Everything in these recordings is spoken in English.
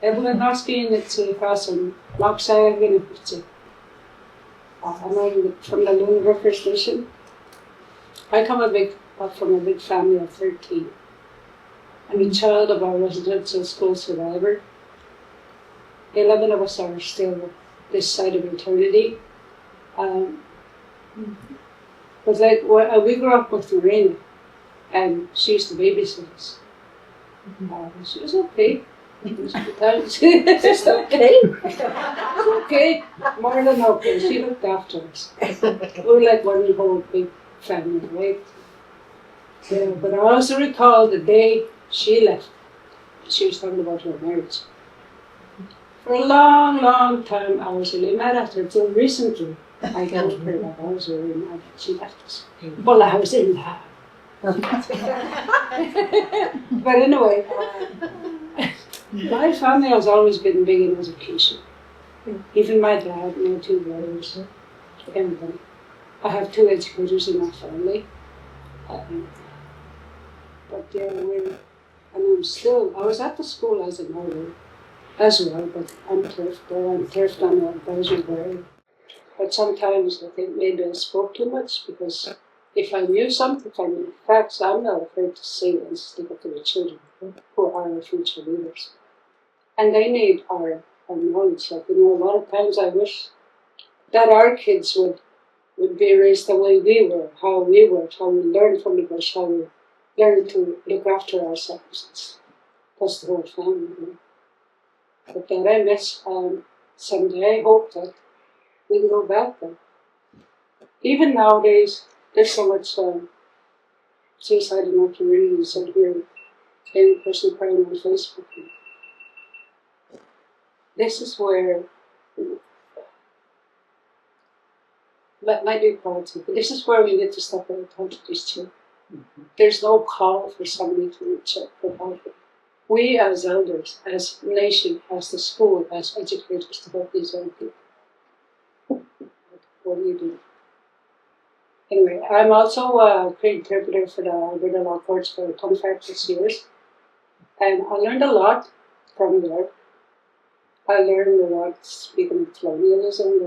Evelyn Noskey and it's across from Lochside and it's I'm from the Loon River Station. I come from a big family of 13. I'm a child of a residential school survivor. 11 of us are still this side of eternity. But like we grew up with Marina, and she used to babysit us. She was okay. Just okay. Okay, more than okay. She looked after us. We were like one whole big family, right? Yeah, but I also recall the day she left. She was talking about her marriage. For a long, long time, I was really mad at her. Until recently, I told her that I was really mad that she left us. Well, I was in that. But anyway, my family has always been big in education. Even my dad, my 2 brothers, everybody. I have 2 educators in my family. But yeah, I was at the school as an elder as well, but I'm turfed on the advisory board. But sometimes I think maybe I spoke too much because if I knew something, if I knew facts, I'm not afraid to say it and stick up to the children who are our future leaders. And they need our knowledge. Like, a lot of times I wish that our kids would be raised the way we were, how we learned from the bush, how we learned to look after ourselves. Plus the whole family. But that I miss. Someday I hope that we can go back there. Even nowadays, there's so much suicide in our community. So here, any person crying on Facebook. This is where, that might be politics, but this is where we need to step in and talk to these children. There's no call for somebody to reach out for help. We as elders, as nation, as the school, as educators to help these young people. What do you do? Anyway, I'm also a pre-interpreter for the Alberta Law Courts for 25+ years. And I learned a lot from there. I learned a lot speaking of colonialism,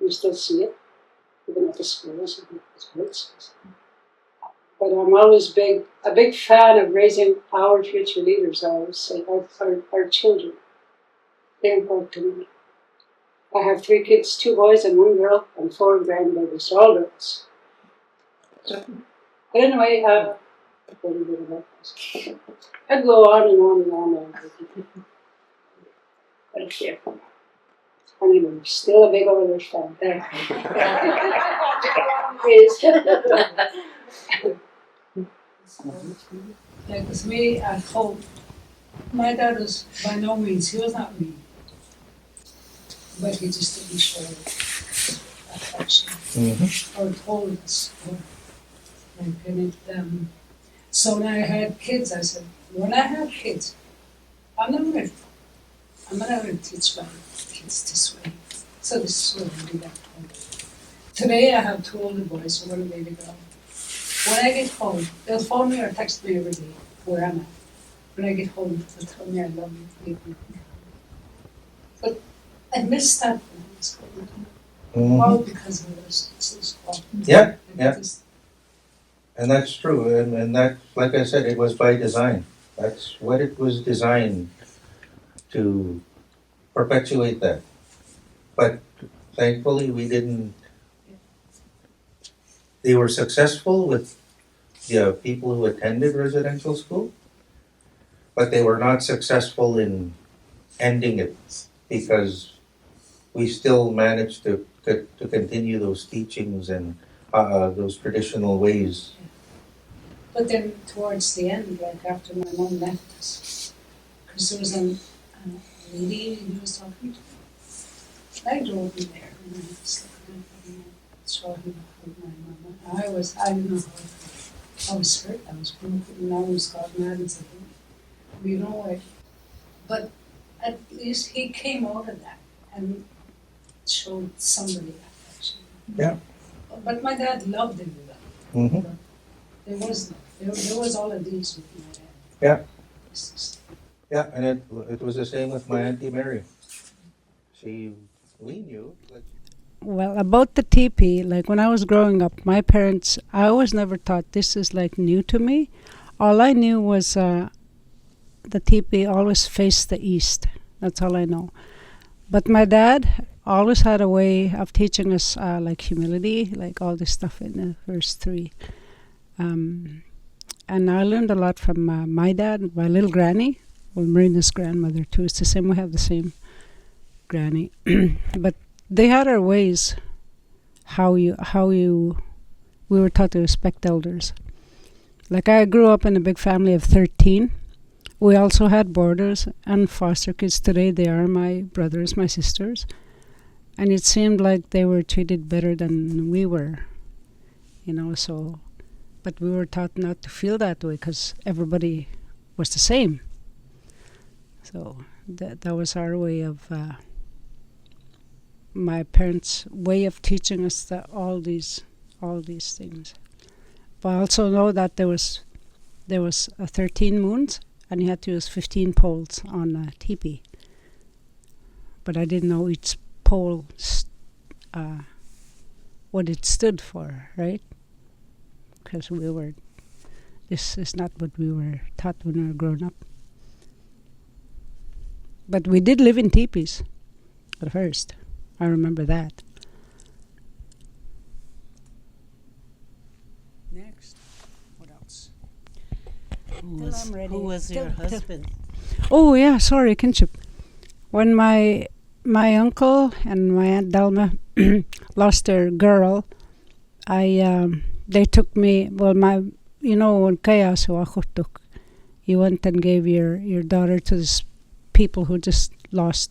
we still see it, even at the schools and the courts. But I'm always a big fan of raising our future leaders, I always say, our children. They're important to me. I have 3 kids, 2 boys and 1 girl, and 4 grandbabies, all girls. But anyway, what do you do about this? I go on and on and on. But here, anyway, still a big Oilers fan. There. Like with me at home, my dad was by no means, he was not mean. But he just didn't show affection or told us. So when I had kids, I said, when I have kids, I'm not going to teach my kids this way. So this is what I do at home. Today I have 2 older boys, so 1 baby girl. When I get home, they'll phone me or text me every day, where am I? When I get home, they'll tell me I love you. But I missed that when I was going. All because of those stuff. Yeah. And that's true. And that, like I said, it was by design. That's what it was designed to perpetuate that. But thankfully, we didn't. They were successful with the people who attended residential school, but they were not successful in ending it because we still managed to continue those teachings and those traditional ways. But then towards the end, like after my mom left us, because there was a lady who was talking to me. I drove me there and I was looking at him and saw him with my mom. I didn't know how I was hurt, I was broken, and I was got mad and said, you know what? But at least he came out of that and showed somebody affection. Yeah. But my dad loved him. Mm-hmm. There was all of these with my dad. Yeah. Yeah, and it was the same with my Auntie Mary. We knew, like, Well, about the teepee, like when I was growing up, my parents, I was never taught this is like new to me. All I knew was the teepee always faced the east. That's all I know. But my dad always had a way of teaching us like humility, like all this stuff in the verse 3. Um, and I learned a lot from my dad, my little granny, well, Marina's grandmother too. It's the same, we have the same granny. But they had our ways, we were taught to respect elders. Like I grew up in a big family of 13. We also had boarders and foster kids. Today they are my brothers, my sisters. And it seemed like they were treated better than we were, so. But we were taught not to feel that way because everybody was the same. So that was our way of, my parents' way of teaching us that all these things. But I also know that there was 13 moons, and you had to use 15 poles on a teepee. But I didn't know each pole what it stood for, right? Because this is not what we were taught when we were growing up. But we did live in teepees at first. I remember that. Next. What else? Who was your husband? Oh yeah, sorry, kinship. When my uncle and my Aunt Delma lost their girl, they took me. Well, when Kayasu Achutuk, you went and gave your daughter to these people who just lost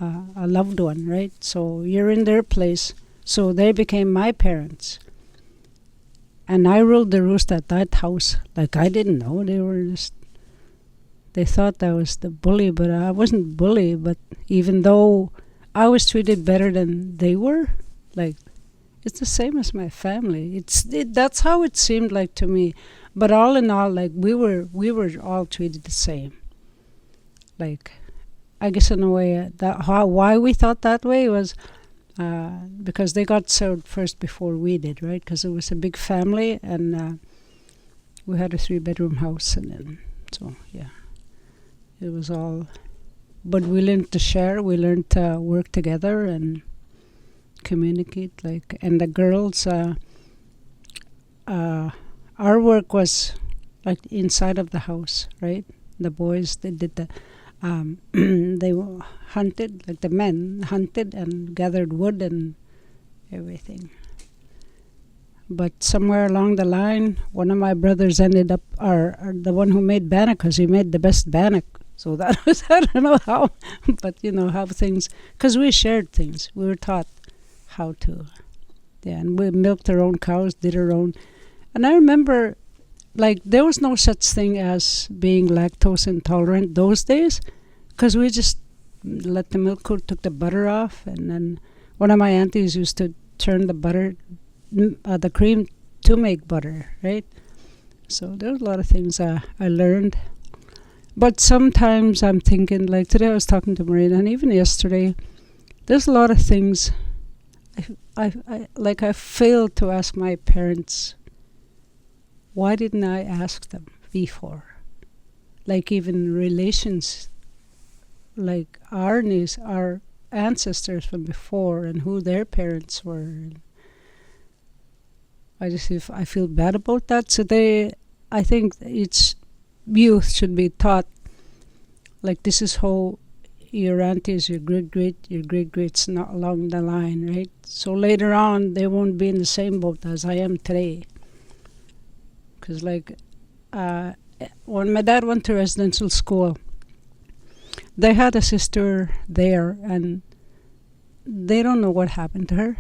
a loved one, right? So you're in their place. So they became my parents. And I ruled the roost at that house. Like I didn't know. They thought I was the bully, but I wasn't bully. But even though I was treated better than they were, like it's the same as my family. That's how it seemed like to me. But all in all, like we were all treated the same. Like, I guess in a way why we thought that way was because they got served first before we did, right? Because it was a big family, and we had a 3-bedroom house, and then it was all. But we learned to share. We learned to work together and communicate. And the girls, our work was like inside of the house, right? The boys, they did the. They hunted, like the men hunted and gathered wood and everything. But somewhere along the line, one of my brothers ended up the one who made bannock, because he made the best bannock. So that was, I don't know how, but how things, because we shared things. We were taught how to, and we milked our own cows, did our own. And I remember, like, there was no such thing as being lactose intolerant those days, because we just let the milk cool, took the butter off, and then one of my aunties used to turn the cream to make butter, right? So there was a lot of things I learned. But sometimes I'm thinking, like today I was talking to Marina, and even yesterday, there's a lot of things I failed to ask my parents. Why didn't I ask them before? Like even relations, like our ancestors from before and who their parents were. I feel bad about that. So I think each youth should be taught, like this is how your aunties, your great-greats not along the line, right? So later on, they won't be in the same boat as I am today. Because when my dad went to residential school, they had a sister there, and they don't know what happened to her.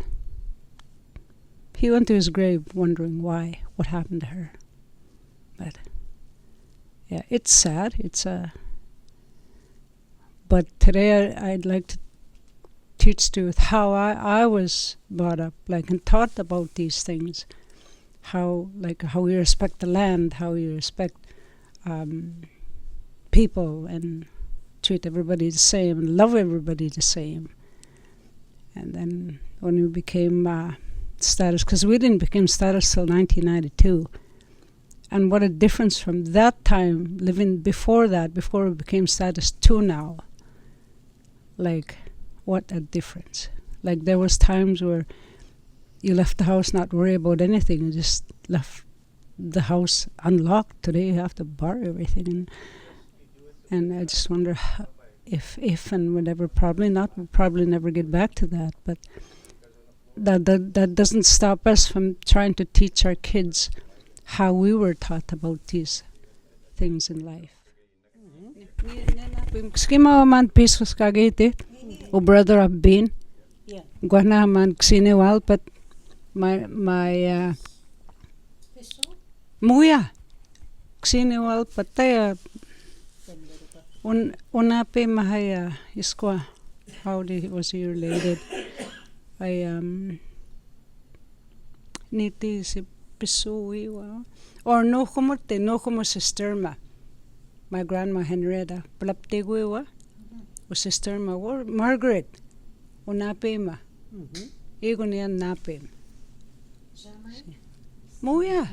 He went to his grave wondering what happened to her. But yeah, it's sad. But today I'd like to teach Stuart how I was brought up, and taught about these things. How we respect the land, how you respect people and treat everybody the same and love everybody the same. And then when we became status, because we didn't become status till 1992. And what a difference from that time, living before that, before we became status, to now. Like, what a difference. Like, there was times where you left the house not worry about anything. You just left the house unlocked. Today you have to bar everything. And I just wonder if and whatever, probably not. We'll probably never get back to that. But that doesn't stop us from trying to teach our kids how we were taught about these things in life. Skima man peaceful skagete, o brother of Bean. Guana man xinewal, but my muya xinewal pataya unape mahaya iskwa. How was he related? I niti si pisui wa or no como sister ma. My grandma Henrietta plapteguewa o sister ma or Margaret unape ma. Ego niya napem. Muya.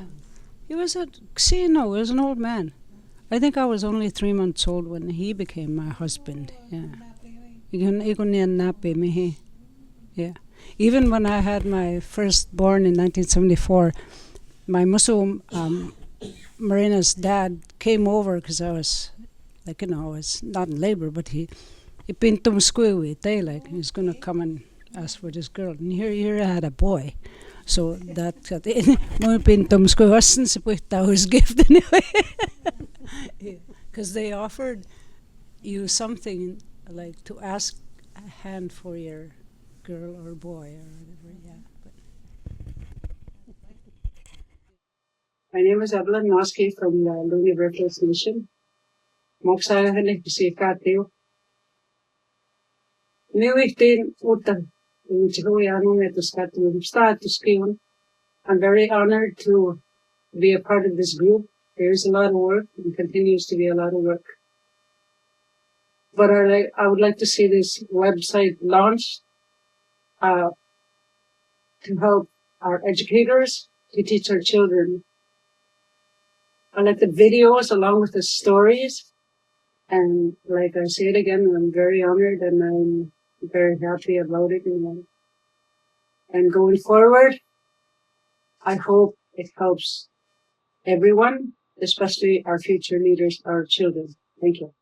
He was he was an old man. I think I was only 3 months old when he became my husband. Yeah. Yeah. Even when I had my firstborn in 1974, my Muslim Marina's dad came over because I was, like, I was not in labor, but he pintum squewy day, like he's gonna come and ask for this girl. And here I had a boy. So that mo pintum squewy wasn't supposed to his gift anyway. Because they offered you something like to ask a hand for your girl or boy or whatever, yeah. But. My name is Evelyn Noskey from the Luni River Nation. Moksaya hanik bisikateo. Niwiktin utan. I'm very honored to be a part of this group. There's a lot of work and continues to be a lot of work. But I would like to see this website launched to help our educators to teach our children. I like the videos along with the stories. And like I say it again, I'm very honored and I'm very happy about it. And going forward, I hope it helps everyone, especially our future leaders, our children. Thank you.